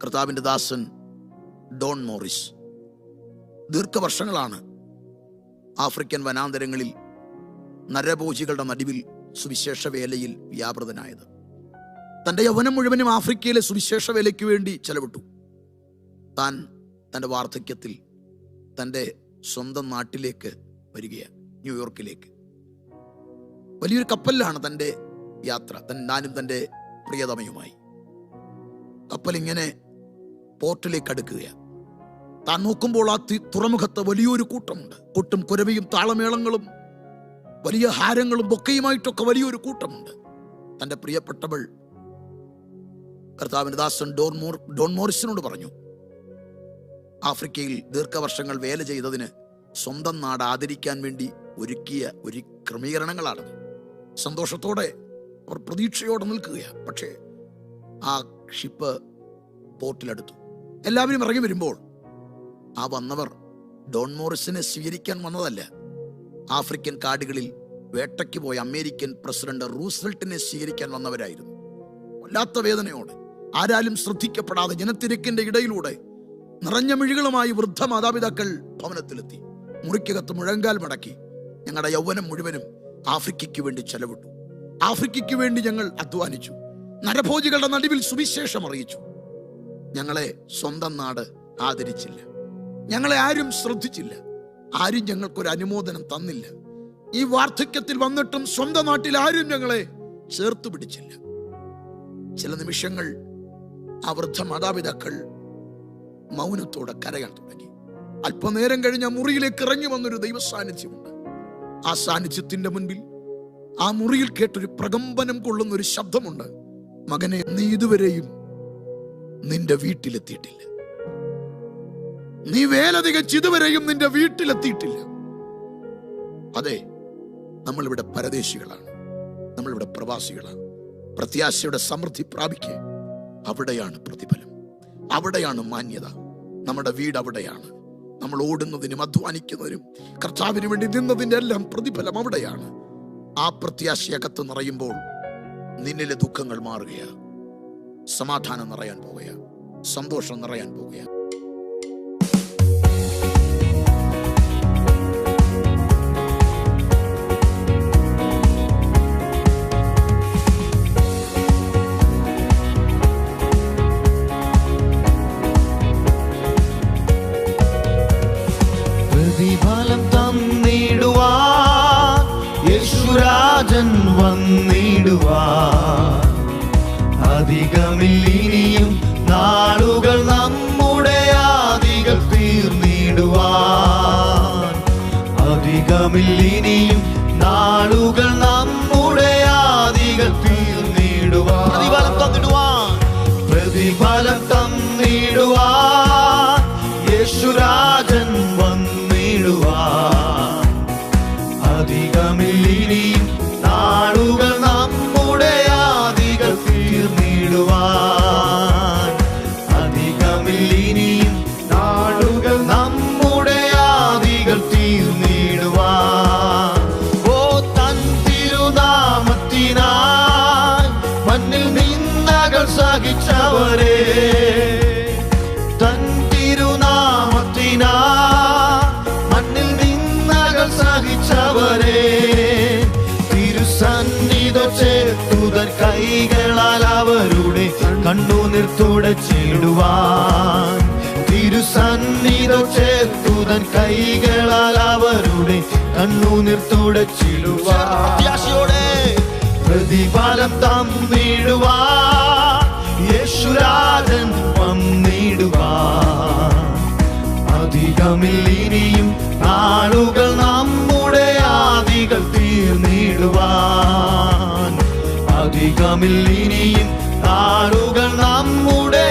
കർത്താവിൻ്റെ ദാസൻ Don Morris ദീർഘവർഷങ്ങളാണ് African വനാന്തരങ്ങളിൽ നരഭോജികളുടെ നടുവിൽ സുവിശേഷ വേലയിൽ വ്യാപൃതനായത്. തൻ്റെ യൗവനം മുഴുവനും ആഫ്രിക്കയിലെ സുവിശേഷ വേലയ്ക്ക് വേണ്ടി ചെലവിട്ടു. താൻ തൻ്റെ വാർദ്ധക്യത്തിൽ തൻ്റെ സ്വന്തം നാട്ടിലേക്ക് വരികയാണ്, ന്യൂയോർക്കിലേക്ക്. വലിയൊരു കപ്പലിലാണ് തൻ്റെ യാത്ര, താനും തൻ്റെ പ്രിയതമയുമായി. കപ്പലിങ്ങനെ പോർട്ടിലേക്ക് അടുക്കുകയാണ്. താൻ നോക്കുമ്പോൾ ആ തുറമുഖത്ത് വലിയൊരു കൂട്ടമുണ്ട്. കൊട്ടും കുരവയും താളമേളങ്ങളും വലിയ ഹാരങ്ങളും ബൊക്കയുമായിട്ടൊക്കെ വലിയൊരു കൂട്ടമുണ്ട്. തൻ്റെ പ്രിയപ്പെട്ടവൾ കർത്താവിൻ്റെ ദാസൻ ഡോൺ മോറിസിനോട് പറഞ്ഞു, ആഫ്രിക്കയിൽ ദീർഘവർഷങ്ങൾ വേല ചെയ്തതിന് സ്വന്തം നാട് ആദരിക്കാൻ വേണ്ടി ഒരുക്കിയ ഒരു ക്രമീകരണങ്ങളാണത്. സന്തോഷത്തോടെ അവർ പ്രതീക്ഷയോടെ നിൽക്കുകയാണ്. പക്ഷേ ആ ഷിപ്പ് പോർട്ടിലെടുത്തു. എല്ലാവരും ഇറങ്ങി വരുമ്പോൾ ആ വന്നവർ ഡോൺ മോറിസിനെ സ്വീകരിക്കാൻ വന്നതല്ല. ആഫ്രിക്കൻ കാടുകളിൽ വേട്ടയ്ക്ക് പോയ അമേരിക്കൻ പ്രസിഡന്റ് റൂസ്വെൽറ്റിനെ സ്വീകരിക്കാൻ വന്നവരായിരുന്നു. വല്ലാത്ത വേദനയോടെ ആരാലും ശ്രദ്ധിക്കപ്പെടാതെ ജനത്തിരക്കിന്റെ ഇടയിലൂടെ നിറഞ്ഞ മിഴികളുമായി വൃദ്ധ മാതാപിതാക്കൾ ഭവനത്തിലെത്തി. മുറിക്കകത്ത് മുഴങ്കാൽ മടക്കി, ഞങ്ങളുടെ യൗവനം മുഴുവനും ആഫ്രിക്കയ്ക്ക് വേണ്ടി ചെലവിട്ടു, ആഫ്രിക്കയ്ക്ക് വേണ്ടി ഞങ്ങൾ അധ്വാനിച്ചു, നരഭോജികളുടെ നടുവിൽ സുവിശേഷം അറിയിച്ചു. ഞങ്ങളെ സ്വന്തം നാട് ആദരിച്ചില്ല, ഞങ്ങളെ ആരും ശ്രദ്ധിച്ചില്ല, ആരും ഞങ്ങൾക്കൊരു അനുമോദനം തന്നില്ല. ഈ വാർദ്ധക്യത്തിൽ വന്നിട്ടും സ്വന്തം നാട്ടിൽ ആരും ഞങ്ങളെ ചേർത്ത് പിടിച്ചില്ല. ചില നിമിഷങ്ങൾ ആ വൃദ്ധ മാതാപിതാക്കൾ മൗനത്തോടെ കരയാൻ തുടങ്ങി. അല്പനേരം കഴിഞ്ഞ് ആ മുറിയിലേക്ക് ഇറങ്ങി വന്നൊരു ദൈവ സാന്നിധ്യമുണ്ട്. ആ സാന്നിധ്യത്തിന്റെ മുൻപിൽ ആ മുറിയിൽ കേട്ടൊരു പ്രകമ്പനം കൊള്ളുന്ന ഒരു ശബ്ദമുണ്ട്. മകനെ, നീ ഇതുവരെയും നിന്റെ വീട്ടിലെത്തിയിട്ടില്ല. നീ വേല തികച്ച് ഇതുവരെയും നിന്റെ വീട്ടിലെത്തിയിട്ടില്ല. അതെ, നമ്മളിവിടെ പരദേശികളാണ്, നമ്മളിവിടെ പ്രവാസികളാണ്. പ്രത്യാശയുടെ സമൃദ്ധി പ്രാപിക്കുക, അവിടെയാണ് പ്രതിഫലം, അവിടെയാണ് മാന്യത. നമ്മുടെ വീട് അവിടെയാണ്. നമ്മൾ ഓടുന്നതിനും അധ്വാനിക്കുന്നതിനും കർത്താവിന് വേണ്ടി നിന്നതിൻ്റെ എല്ലാം പ്രതിഫലം അവിടെയാണ്. ആ പ്രത്യാശയകത്ത് നിറയുമ്പോൾ നിന്നിലെ ദുഃഖങ്ങൾ മാറുകയാ, സമാധാനം നിറയാൻ പോകുകയാ, സന്തോഷം നിറയാൻ പോകുകയാ. പ്രതിഫലം തന്നിടുവാൻ യേശുരാജൻ വന്നിടുവാൻ അധികമില്ലിനിയും നാളുകൾ നമ്മുടെ ആദികൾ തീർന്നിടുവാൻ. അധികമില്ലിനിയും നാളുകൾ നമ്മുടെ ആദികൾ തീർന്നിടുവാൻ. പ്രതിഫലം തന്നിടുവാൻ, പ്രതിഫലം തന്നിടുവാൻ യേശുരാജൻ വന്നിടുവാൻ. അധികമില്ലിനിയും നാളുകൾ നമ്മുടെ ആദികൾ തീർന്നിടുവാൻ. അധികമില്ലിനിയും നാളുകൾ നമ്മുടെ ആദികൾ തീർന്നിടുവാൻ. ഓ തൻ തിരുനാമത്തിനായി മണ്ണിൽ നിന്നകൾ സഹിച്ചവരെ, തൻ മണ്ണിൽ നിന്നകൾ സഹിച്ചവരെ, തിരുസന്നിധി ചേർത്തുതൻ കൈകളാൽ അവരുടെ കണ്ണുനീർ തുടച്ചിടുവാൻ. തിരുസന്നിധി ചേർത്തുതൻ കൈകളാൽ അവരുടെ കണ്ണുനീർ തുടച്ചിടുവാൻ. പ്രത്യാശയോടെ പ്രതിഫലം തന്നിടുവാൻ യേശുരാജൻ വന്നിടുവാൻ. അധികമില്ലിനിയും നാളുകൾ നമ്മുടെ ആദികൾ തീർന്നിടുവാൻ. അധികമില്ലിനിയും നാളുകൾ നമ്മുടെ